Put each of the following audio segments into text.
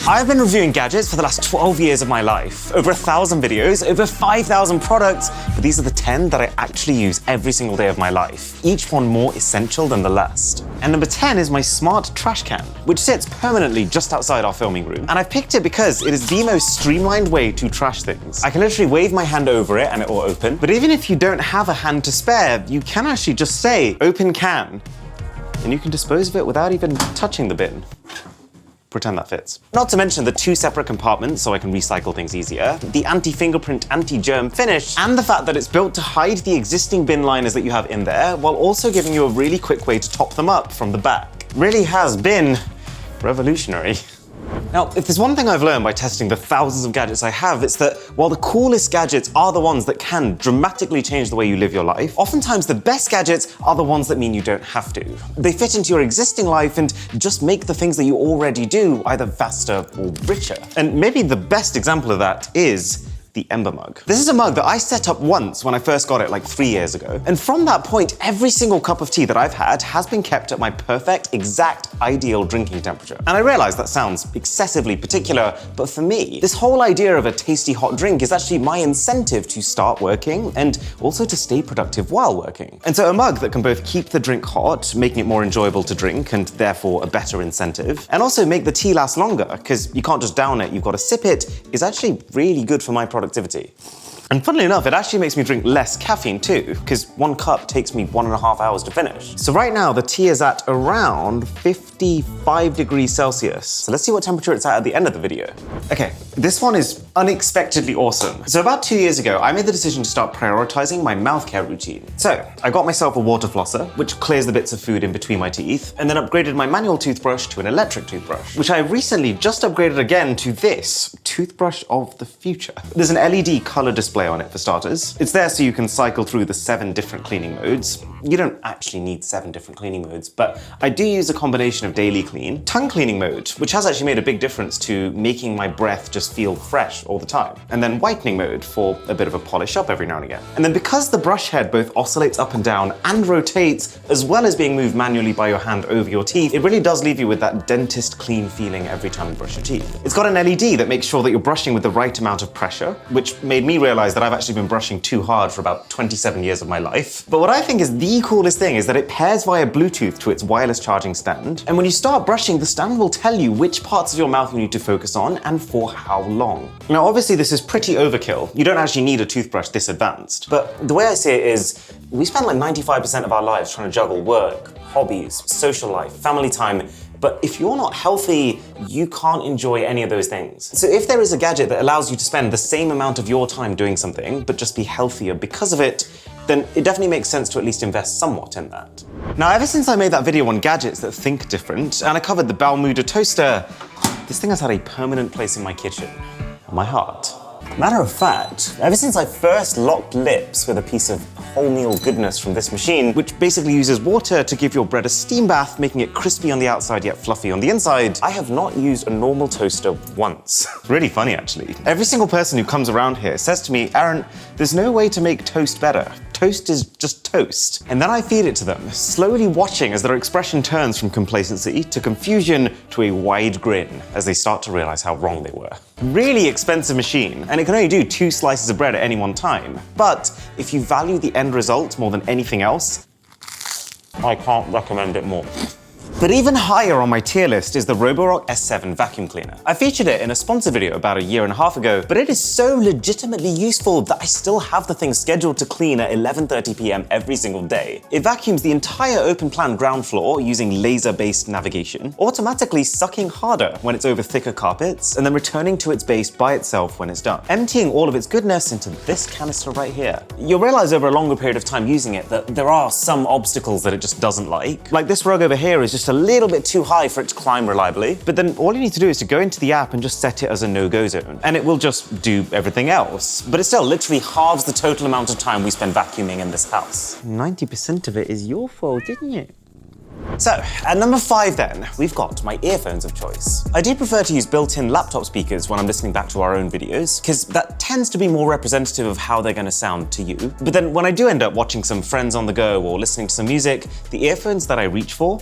I've been reviewing gadgets for the last 12 years of my life. Over 1,000 videos, over 5,000 products, but these are the 10 that I actually use every single day of my life, each one more essential than the last. And number 10 is my smart trash can, which sits permanently just outside our filming room. And I picked it because it is the most streamlined way to trash things. I can literally wave my hand over it and it will open. But even if you don't have a hand to spare, you can actually just say, open can, and you can dispose of it without even touching the bin. Pretend that fits. Not to mention the 2 separate compartments so I can recycle things easier, the anti-fingerprint, anti-germ finish, and the fact that it's built to hide the existing bin liners that you have in there, while also giving you a really quick way to top them up from the back. Really has been revolutionary. Now, if there's one thing I've learned by testing the thousands of gadgets I have, it's that while the coolest gadgets are the ones that can dramatically change the way you live your life, oftentimes the best gadgets are the ones that mean you don't have to. They fit into your existing life and just make the things that you already do either faster or richer. And maybe the best example of that is the Ember Mug. This is a mug that I set up once when I first got it like 3 years ago. And from that point, every single cup of tea that I've had has been kept at my perfect, exact, ideal drinking temperature. And I realize that sounds excessively particular, but for me, this whole idea of a tasty hot drink is actually my incentive to start working and also to stay productive while working. And so a mug that can both keep the drink hot, making it more enjoyable to drink and therefore a better incentive, and also make the tea last longer, because you can't just down it, you've got to sip it, is actually really good for my productivity. And funnily enough, it actually makes me drink less caffeine too, because 1 cup takes me 1.5 hours to finish. So right now the tea is at around 55 degrees Celsius. So let's see what temperature it's at the end of the video. Okay, this one is unexpectedly awesome. So about 2 years ago, I made the decision to start prioritizing my mouth care routine. So I got myself a water flosser, which clears the bits of food in between my teeth, and then upgraded my manual toothbrush to an electric toothbrush, which I recently just upgraded again to this toothbrush of the future. There's an LED color display on it for starters. It's there so you can cycle through the 7 different cleaning modes. You don't actually need 7 different cleaning modes, but I do use a combination of daily clean, tongue cleaning mode, which has actually made a big difference to making my breath just feel fresh all the time, and then whitening mode for a bit of a polish up every now and again. And then because the brush head both oscillates up and down and rotates, as well as being moved manually by your hand over your teeth, it really does leave you with that dentist clean feeling every time you brush your teeth. It's got an LED that makes sure that you're brushing with the right amount of pressure, which made me realize that I've actually been brushing too hard for about 27 years of my life. But what I think is the coolest thing is that it pairs via Bluetooth to its wireless charging stand. And when you start brushing, the stand will tell you which parts of your mouth you need to focus on and for how long. Now, obviously this is pretty overkill. You don't actually need a toothbrush this advanced. But the way I see it is, we spend like 95% of our lives trying to juggle work, hobbies, social life, family time. But if you're not healthy, you can't enjoy any of those things. So if there is a gadget that allows you to spend the same amount of your time doing something, but just be healthier because of it, then it definitely makes sense to at least invest somewhat in that. Now, ever since I made that video on gadgets that think different, and I covered the Balmuda Toaster, this thing has had a permanent place in my kitchen, my heart. Matter of fact, ever since I first locked lips with a piece of wholemeal goodness from this machine, which basically uses water to give your bread a steam bath, making it crispy on the outside yet fluffy on the inside, I have not used a normal toaster once. Really funny, actually. Every single person who comes around here says to me, Aaron, there's no way to make toast better. Toast is just toast. And then I feed it to them, slowly watching as their expression turns from complacency to confusion to a wide grin as they start to realize how wrong they were. Really expensive machine, and it can only do 2 slices of bread at any one time. But if you value the end result more than anything else, I can't recommend it more. But even higher on my tier list is the Roborock S7 vacuum cleaner. I featured it in a sponsor video about 1.5 years ago, but it is so legitimately useful that I still have the thing scheduled to clean at 11:30 p.m. every single day. It vacuums the entire open plan ground floor using laser-based navigation, automatically sucking harder when it's over thicker carpets, and then returning to its base by itself when it's done, emptying all of its goodness into this canister right here. You'll realize over a longer period of time using it that there are some obstacles that it just doesn't like. Like this rug over here is just a little bit too high for it to climb reliably, but then all you need to do is to go into the app and just set it as a no-go zone, and it will just do everything else. But it still literally halves the total amount of time we spend vacuuming in this house. 90% of it is your fault, isn't it? So, at number 5 then, we've got my earphones of choice. I do prefer to use built-in laptop speakers when I'm listening back to our own videos, because that tends to be more representative of how they're going to sound to you. But then when I do end up watching some friends on the go or listening to some music, the earphones that I reach for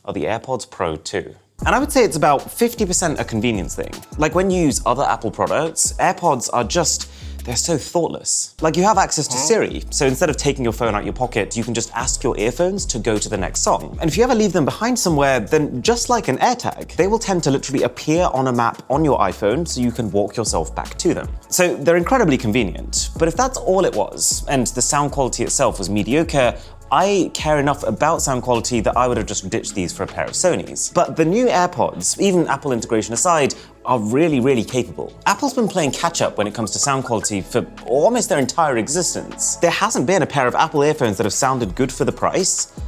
are the AirPods Pro 2. And I would say it's about 50% a convenience thing. Like when you use other Apple products, AirPods are just, they're so thoughtless. Like you have access to Siri, so instead of taking your phone out your pocket, you can just ask your earphones to go to the next song. And if you ever leave them behind somewhere, then just like an AirTag, they will tend to literally appear on a map on your iPhone so you can walk yourself back to them. So they're incredibly convenient. But if that's all it was, and the sound quality itself was mediocre, I care enough about sound quality that I would have just ditched these for a pair of Sonys. But the new AirPods, even Apple integration aside, are really, really capable. Apple's been playing catch up when it comes to sound quality for almost their entire existence. There hasn't been a pair of Apple earphones that have sounded good for the price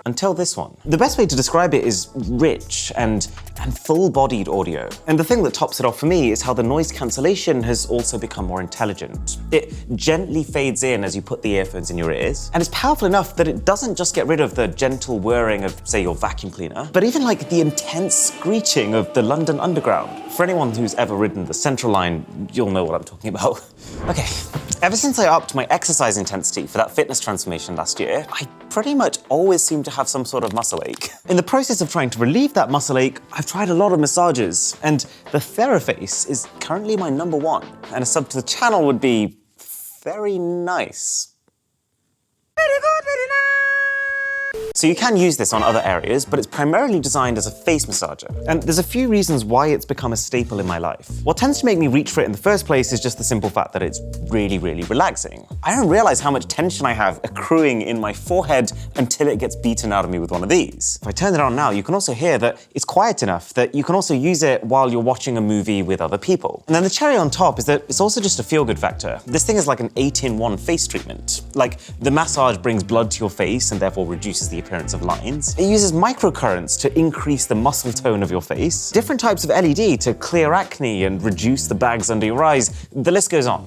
until this one. The best way to describe it is rich and full-bodied audio. And the thing that tops it off for me is how the noise cancellation has also become more intelligent. It gently fades in as you put the earphones in your ears, and it's powerful enough that it doesn't just get rid of the gentle whirring of, say, your vacuum cleaner, but even like the intense screeching of the London Underground. For anyone who's ever ridden the Central Line, you'll know what I'm talking about. Okay, ever since I upped my exercise intensity for that fitness transformation last year, I pretty much always seem to have some sort of muscle ache. In the process of trying to relieve that muscle ache, I've tried a lot of massages, and the Theraface is currently my #1, and a sub to the channel would be very nice. So you can use this on other areas, but it's primarily designed as a face massager. And there's a few reasons why it's become a staple in my life. What tends to make me reach for it in the first place is just the simple fact that it's really, really relaxing. I don't realize how much tension I have accruing in my forehead until it gets beaten out of me with one of these. If I turn it on now, you can also hear that it's quiet enough that you can also use it while you're watching a movie with other people. And then the cherry on top is that it's also just a feel-good factor. This thing is like an 8-in-1 face treatment. Like, the massage brings blood to your face and therefore reduces the appearance of lines. It uses microcurrents to increase the muscle tone of your face, different types of LED to clear acne and reduce the bags under your eyes. The list goes on.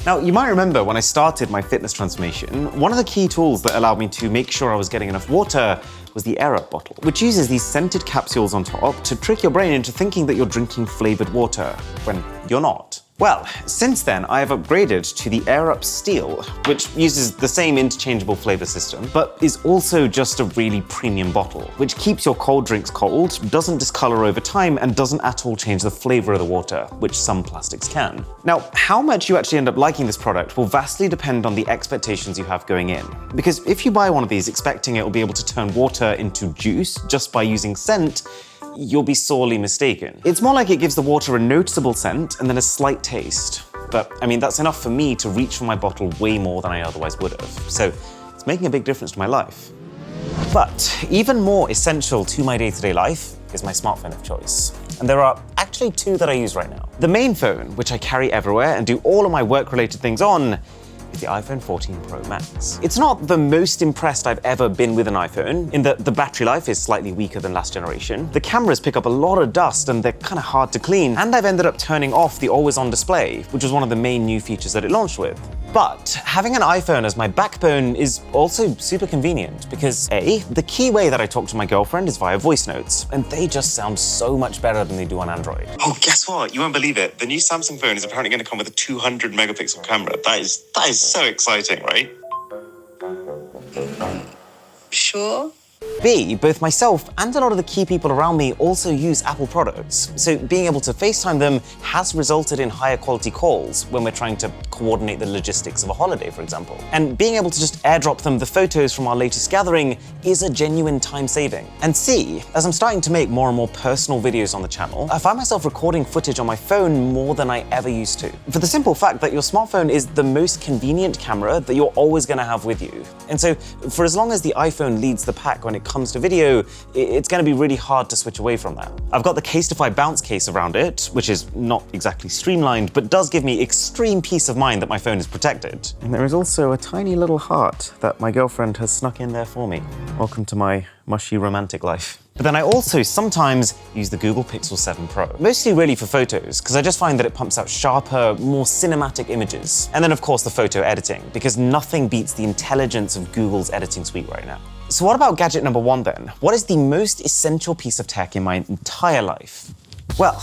Now, you might remember when I started my fitness transformation, one of the key tools that allowed me to make sure I was getting enough water was the AirUp bottle, which uses these scented capsules on top to trick your brain into thinking that you're drinking flavored water when you're not. Well, since then, I have upgraded to the AirUp Steel, which uses the same interchangeable flavor system, but is also just a really premium bottle, which keeps your cold drinks cold, doesn't discolor over time, and doesn't at all change the flavor of the water, which some plastics can. Now, how much you actually end up liking this product will vastly depend on the expectations you have going in. Because if you buy one of these expecting it will be able to turn water into juice just by using scent, you'll be sorely mistaken. It's more like it gives the water a noticeable scent and then a slight taste. But I mean, that's enough for me to reach for my bottle way more than I otherwise would have. So it's making a big difference to my life. But even more essential to my day-to-day life is my smartphone of choice. And there are actually two that I use right now. The main phone, which I carry everywhere and do all of my work-related things on, is the iPhone 14 Pro Max. It's not the most impressed I've ever been with an iPhone, in that the battery life is slightly weaker than last generation. The cameras pick up a lot of dust and they're kind of hard to clean, and I've ended up turning off the always-on display, which was one of the main new features that it launched with. But having an iPhone as my backbone is also super convenient because A, the key way that I talk to my girlfriend is via voice notes, and they just sound so much better than they do on Android. Oh, guess what? You won't believe it. The new Samsung phone is apparently going to come with a 200 megapixel camera. That is so exciting, right? Sure. B, both myself and a lot of the key people around me also use Apple products, so being able to FaceTime them has resulted in higher quality calls when we're trying to coordinate the logistics of a holiday, for example. And being able to just airdrop them the photos from our latest gathering is a genuine time saving. And C, as I'm starting to make more and more personal videos on the channel, I find myself recording footage on my phone more than I ever used to. For the simple fact that your smartphone is the most convenient camera that you're always going to have with you. And so for as long as the iPhone leads the pack when it comes to video, it's going to be really hard to switch away from that. I've got the Casetify bounce case around it, which is not exactly streamlined, but does give me extreme peace of mind that my phone is protected. And there is also a tiny little heart that my girlfriend has snuck in there for me. Welcome to my mushy romantic life. But then I also sometimes use the Google Pixel 7 Pro, mostly really for photos, because I just find that it pumps out sharper, more cinematic images. And then of course the photo editing, because nothing beats the intelligence of Google's editing suite right now. So what about gadget number 1 then? What is the most essential piece of tech in my entire life? Well,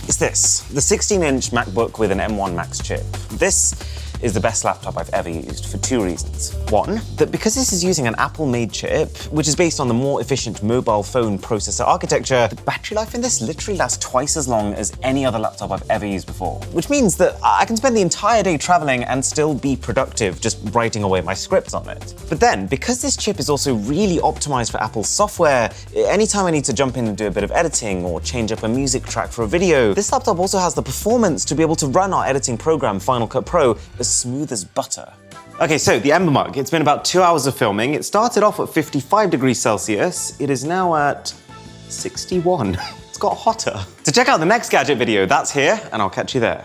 it's this, the 16-inch MacBook with an M1 Max chip. This is the best laptop I've ever used for 2 reasons. One, that because this is using an Apple-made chip, which is based on the more efficient mobile phone processor architecture, the battery life in this literally lasts twice as long as any other laptop I've ever used before. Which means that I can spend the entire day traveling and still be productive just writing away my scripts on it. But then, because this chip is also really optimized for Apple's software, anytime I need to jump in and do a bit of editing or change up a music track for a video, this laptop also has the performance to be able to run our editing program, Final Cut Pro, as smooth as butter. Okay, so the Ember Mug, it's been about 2 hours of filming. It started off at 55 degrees Celsius. It is now at 61. It's got hotter. To check out the next gadget video, that's here, and I'll catch you there.